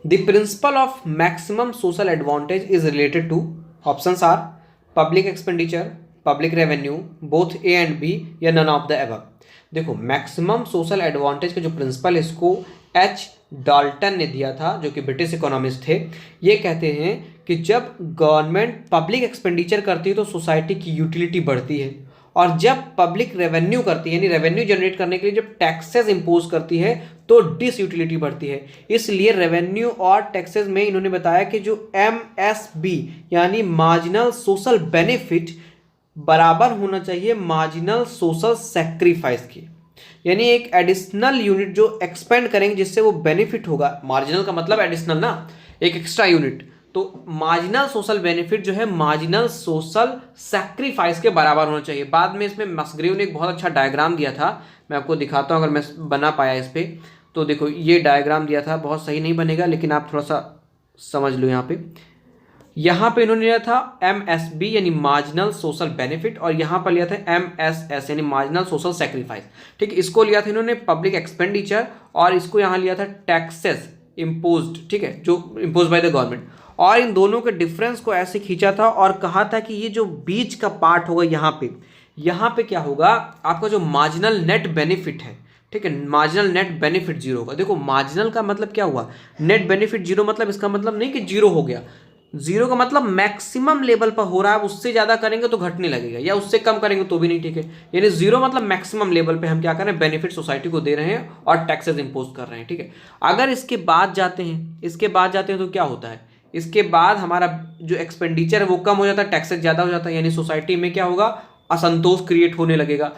The principle of maximum social advantage is related to, options are public expenditure, public revenue, both A and B, या none of the above. देखो maximum social advantage का जो principal है इसको H Dalton ने दिया था, जो कि ब्रिटिश इकोनॉमिस्ट थे। ये कहते हैं कि जब गवर्नमेंट पब्लिक एक्सपेंडिचर करती है तो सोसाइटी की यूटिलिटी बढ़ती है, और जब पब्लिक रेवेन्यू करती है यानी रेवेन्यू जनरेट करने के लिए जब टैक्सेस इंपोज करती है तो डिसयूटिलिटी बढ़ती है। इसलिए रेवेन्यू और टैक्सेस में इन्होंने बताया कि जो MSB यानी मार्जिनल सोशल बेनिफिट बराबर होना चाहिए मार्जिनल सोशल सेक्रीफाइस की, यानी एक एडिशनल यूनिट जो एक्सपेंड करेंगे जिससे वो बेनिफिट होगा। मार्जिनल का मतलब एडिशनल ना, एक एक्स्ट्रा यूनिट। तो मार्जिनल सोशल बेनिफिट जो है मार्जिनल सोशल सैक्रिफाइस के बराबर होना चाहिए। बाद में इसमें मस्ग्रेव ने एक बहुत अच्छा डायग्राम दिया था, मैं आपको दिखाता हूँ अगर मैं बना पाया इस पर। तो देखो ये डायग्राम दिया था, बहुत सही नहीं बनेगा लेकिन आप थोड़ा सा समझ लो। यहाँ पे इन्होंने लिया था MSB यानी मार्जिनल सोशल बेनिफिट, और यहाँ पर लिया था MSS यानी मार्जिनल सोशल सेक्रीफाइस। ठीक, इसको लिया था इन्होंने पब्लिक एक्सपेंडिचर, और इसको यहाँ लिया था टैक्सेस इम्पोज्ड, ठीक है, जो इम्पोज बाय द गवर्नमेंट। और इन दोनों के डिफरेंस को ऐसे खींचा था और कहा था कि ये जो बीच का पार्ट होगा यहाँ पे क्या होगा, आपका जो मार्जिनल नेट बेनिफिट है, ठीक है, मार्जिनल नेट बेनिफिट जीरो होगा। देखो मार्जिनल का मतलब क्या हुआ, नेट बेनिफिट जीरो, मतलब इसका मतलब नहीं कि जीरो हो गया, जीरो का मतलब मैक्सिमम लेवल पर हो रहा है, उससे ज्यादा करेंगे तो घटने लगेगा, या उससे कम करेंगे तो भी नहीं, ठीक है। यानी जीरो मतलब मैक्सिमम लेवल पे हम क्या कर रहे हैं, बेनिफिट सोसाइटी को दे रहे हैं और टैक्सेस इंपोज कर रहे हैं, ठीक है। अगर इसके बाद जाते हैं तो क्या होता है, इसके बाद हमारा जो एक्सपेंडिचर है वो कम हो जाता है, टैक्सेस ज्यादा हो जाता है, यानी सोसाइटी में क्या होगा, असंतोष क्रिएट होने लगेगा,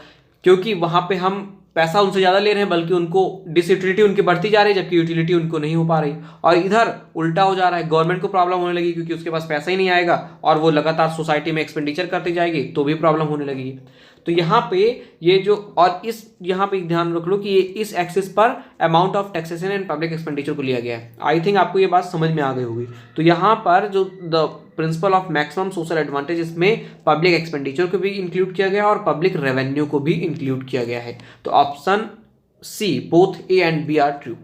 क्योंकि वहां पे हम पैसा उनसे ज़्यादा ले रहे हैं बल्कि उनको डिसयूटिलिटी उनकी बढ़ती जा रही है, जबकि यूटिलिटी उनको नहीं हो पा रही। और इधर उल्टा हो जा रहा है, गवर्नमेंट को प्रॉब्लम होने लगी क्योंकि उसके पास पैसा ही नहीं आएगा और वो लगातार सोसाइटी में एक्सपेंडिचर करती जाएगी तो भी प्रॉब्लम होने लगेगी। तो यहाँ पे ये जो, और इस यहाँ पे ध्यान रख लो कि ये इस एक्सिस पर amount of taxation and public expenditure को लिया गया है। आई थिंक आपको ये बात समझ में आ गई होगी। तो यहाँ पर जो the principle of maximum social advantage, इसमें पब्लिक एक्सपेंडिचर को भी इंक्लूड किया गया है और पब्लिक रेवेन्यू को भी इंक्लूड किया गया है। तो option C both A and B are true.